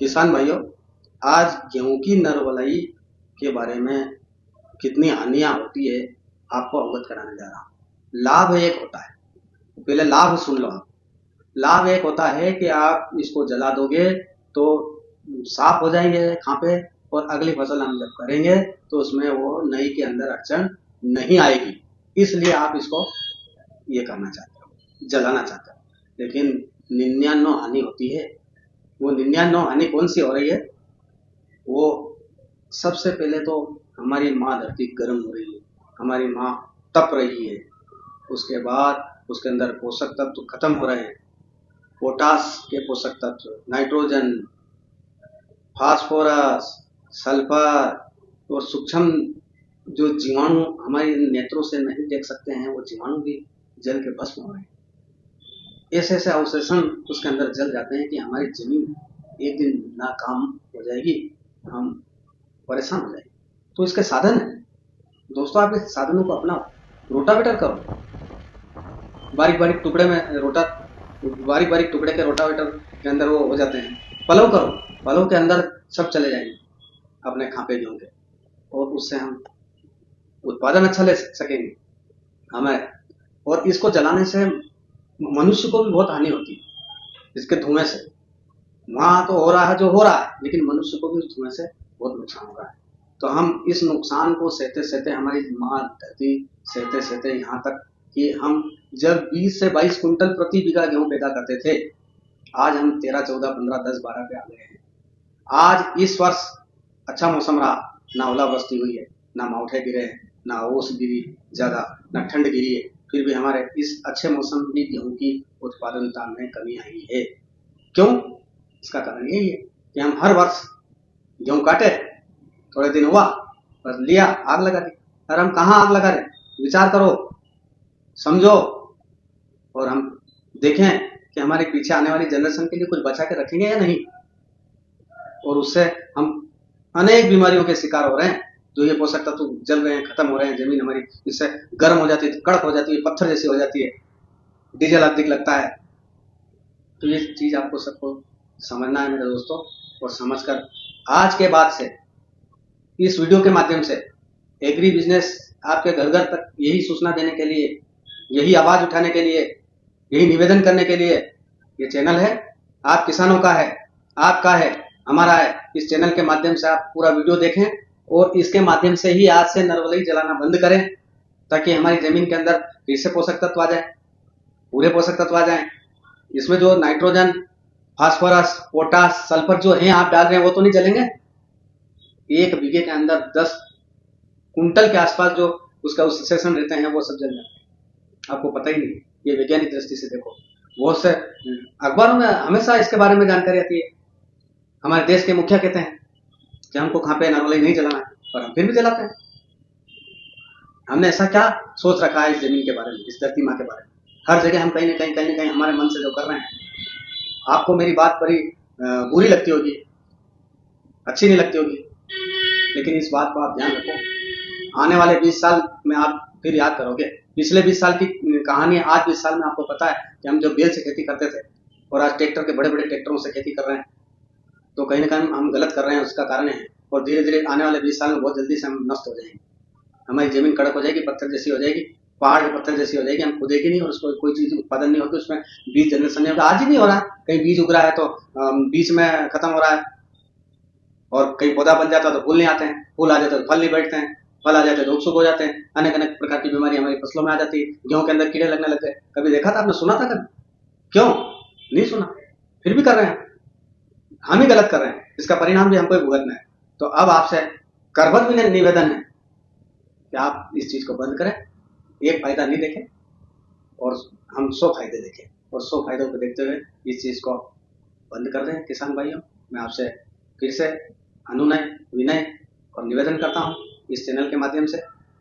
किसान भाइयों, आज गेहूं की नरवलई के बारे में कितनी हानियां होती है आपको अवगत कराने जा रहा हूं। लाभ एक होता है, पहले लाभ सुन लो आप। लाभ एक होता है कि आप इसको जला दोगे तो साफ हो जाएंगे खांपे, और अगली फसल हम जब करेंगे तो उसमें वो नई के अंदर अड़चन नहीं आएगी। इसलिए आप इसको ये करना चाहते हो, जलाना चाहते हो। लेकिन 99 हानि होती है। वो 99 हानि कौन सी हो रही है? वो सबसे पहले तो हमारी माँ धरती गर्म हो रही है, हमारी माँ तप रही है। उसके बाद उसके अंदर पोषक तत्व खत्म हो रहे हैं। पोटास के पोषक तत्व, नाइट्रोजन, फास्फोरस, सल्फर और सूक्ष्म जो जीवाणु हमारे नेत्रों से नहीं देख सकते हैं, वो जीवाणु भी जल के भस्म हो रहे हैं। ऐसे ऐसे अवशेषण उसके अंदर जल जाते हैं कि हमारी जमीन एक दिन नाकाम हो जाएगी, हम परेशान हो जाएंगे। तो इसके साधन है दोस्तों, आप इस साधनों को अपनाओ। रोटावेटर करो, बारीक बारीक टुकड़े में बारीक बारीक टुकड़े के रोटावेटर के अंदर वो हो जाते हैं। पलव करो, पलव के अंदर सब चले जाएंगे अपने खापे गेहूं के, और उससे हम उत्पादन अच्छा ले सकेंगे हमें। और इसको जलाने से मनुष्य को भी बहुत हानि होती है इसके धुएं से। वहां तो हो रहा है जो हो रहा है, लेकिन मनुष्य को भी धुएं से बहुत नुकसान हो रहा है। तो हम इस नुकसान को सहते सहते, हमारी माँ धरती सहते सहते यहाँ तक कि हम जब 20 से 22 कुंटल प्रति बीघा गेहूं पैदा करते थे, आज हम 13, 14, 15, 10, 12 पे आ गए हैं। आज इस वर्ष अच्छा मौसम रहा, ना ओलावृष्टि हुई है, ना मावठे गिरे हैं, ना ओस गिरी ज्यादा, ना ठंड गिरी है। फिर भी हमारे इस अच्छे मौसम में गेहूं की उत्पादनता में कमी आई है। क्यों? इसका कारण यही है कि हम हर वर्ष गेहूं काटे, थोड़े दिन हुआ, बस लिया, आग लगा दी। और हम कहाँ आग लगा रहे? विचार करो, समझो, और हम देखें कि हमारे पीछे आने वाली जनरेशन के लिए कुछ बचा के रखेंगे या नहीं। और उससे हम अनेक बीमारियों के शिकार हो रहे हैं। जो ये पोषक तत्व जल रहे हैं, खत्म हो रहे हैं, जमीन हमारी इससे गर्म हो जाती है, कड़क हो जाती है, पत्थर जैसी हो जाती है, डीजल अधिक लगता है। तो ये चीज आपको सबको समझना है मेरे दोस्तों, और समझकर आज के बाद से इस वीडियो के माध्यम से एग्री बिजनेस आपके घर घर तक यही सूचना देने के लिए, यही आवाज उठाने के लिए, यही निवेदन करने के लिए ये चैनल है। आप किसानों का है, आपका है, हमारा है। इस चैनल के माध्यम से आप पूरा वीडियो देखें, और इसके माध्यम से ही आज से नरवलई जलाना बंद करें, ताकि हमारी जमीन के अंदर फिर से पोषक तत्व आ जाए, पूरे पोषक तत्व आ जाए। इसमें जो नाइट्रोजन, फास्फोरस, पोटास, सल्फर जो है आप डाल रहे हैं, वो तो नहीं जलेंगे। 1 बीघे के अंदर 10 कुंटल के आसपास जो उसका अवशेषण रहते हैं, वो सब जल जाते हैं। आपको पता ही नहीं, ये वैज्ञानिक दृष्टि से देखो। बहुत से अखबारों में हमेशा इसके बारे में जानकारी आती है। हमारे देश के मुखिया कहते हैं कि हमको खापे नरवलई नहीं जलाना है, पर हम फिर भी जलाते हैं। हमने ऐसा क्या सोच रखा है इस जमीन के बारे में, इस धरती माँ के बारे में? हर जगह हम कहीं ना कहीं हमारे मन से जो कर रहे हैं। आपको मेरी बात बड़ी बुरी लगती होगी, अच्छी नहीं लगती होगी, लेकिन इस बात को आप ध्यान रखो। आने वाले 20 साल में आप फिर याद करोगे। पिछले 20 साल की कहानी है। आज 20 साल में आपको पता है कि हम जब बैल से खेती करते थे, और आज ट्रैक्टर के बड़े बड़े ट्रैक्टरों से खेती कर रहे हैं, तो कहीं ना कहीं हम गलत कर रहे हैं। उसका कारण है, और धीरे धीरे आने वाले 20 साल में बहुत जल्दी से हम नष्ट हो जाएंगे। हमारी जमीन कड़क हो जाएगी, पत्थर जैसी हो जाएगी, पहाड़ के पत्थर जैसी हो जाएगी। हम खुदेगी नहीं, और उसको कोई चीज उत्पादन नहीं होती, उसमें बीज जनरेशन नहीं होता। आज ही नहीं हो रहा है, कहीं बीज उग रहा है तो बीच में खत्म हो रहा है, और कहीं पौधा बन जाता है तो फूल नहीं आते हैं, फूल आ जाते हैं तो फल नहीं बैठते हैं, फल आ जाते हैं तो उत्सुक हो जाते हैं। अनेक अनेक प्रकार की बीमारी हमारी फसलों में आ जाती है। गेहूं के अंदर कीड़े लगने लग गए। कभी देखा था आपने? सुना था कभी? क्यों नहीं सुना? फिर भी कर रहे हैं। हम ही गलत कर रहे हैं, इसका परिणाम भी हमको ही भुगतना है। तो अब आपसे करबद्ध निवेदन है कि आप इस चीज को बंद करें। एक फायदा नहीं देखें, और हम 100 फायदे देखें, और 100 फायदों को देखते हुए इस चीज को बंद कर दें। किसान भाइयों, मैं आपसे फिर से अनुनय, विनय और निवेदन करता हूं इस चैनल के माध्यम से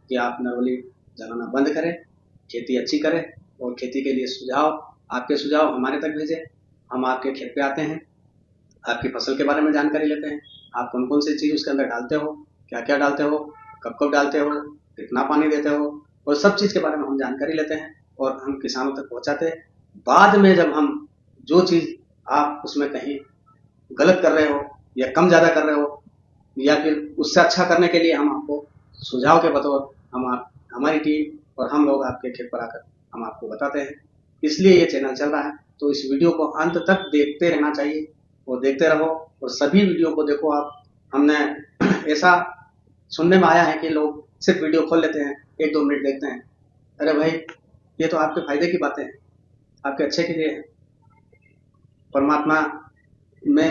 कि आप नरवलई जलाना बंद करें, खेती अच्छी करें, और खेती के लिए सुझाव, आपके सुझाव हमारे तक भेजें। हम आपके खेत पे आते हैं, आपकी फसल के बारे में जानकारी लेते हैं। आप कौन कौन सी चीज उसके अंदर डालते हो, क्या क्या डालते हो, कब कब डालते हो, कितना पानी देते हो, और सब चीज के बारे में हम जानकारी लेते हैं, और हम किसानों तक पहुंचाते हैं। बाद में जब हम जो चीज आप उसमें कहीं गलत कर रहे हो या कम ज़्यादा कर रहे हो, या फिर उससे अच्छा करने के लिए हम आपको सुझाव के बतौर हमारी टीम और हम लोग आपके खेत पर आकर हम आपको बताते हैं। इसलिए ये चैनल चल रहा है, तो इस वीडियो को अंत तक देखते रहना चाहिए और देखते रहो और सभी वीडियो को देखो आप। हमने ऐसा सुनने में आया है कि लोग सिर्फ वीडियो खोल लेते हैं, 1-2 मिनट देखते हैं। अरे भाई, ये तो आपके फायदे की बातें हैं, आपके अच्छे के लिए है। परमात्मा ने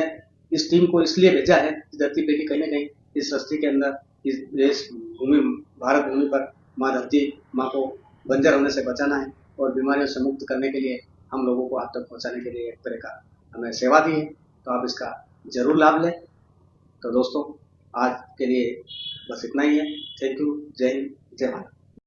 इस टीम को इसलिए भेजा है इस धरती पे कि कहीं ना कहीं इस सृष्टि के अंदर, इस देश भूमि, भारत भूमि पर माँ धरती माँ को बंजर होने से बचाना है और बीमारियों से मुक्त करने के लिए हम लोगों को आप तक पहुंचाने के लिए एक तरह का हमें सेवा दी है। तो आप इसका जरूर लाभ लें। तो दोस्तों, आज के लिए बस इतना ही है। Thank you. जय हिंद, जय भारत।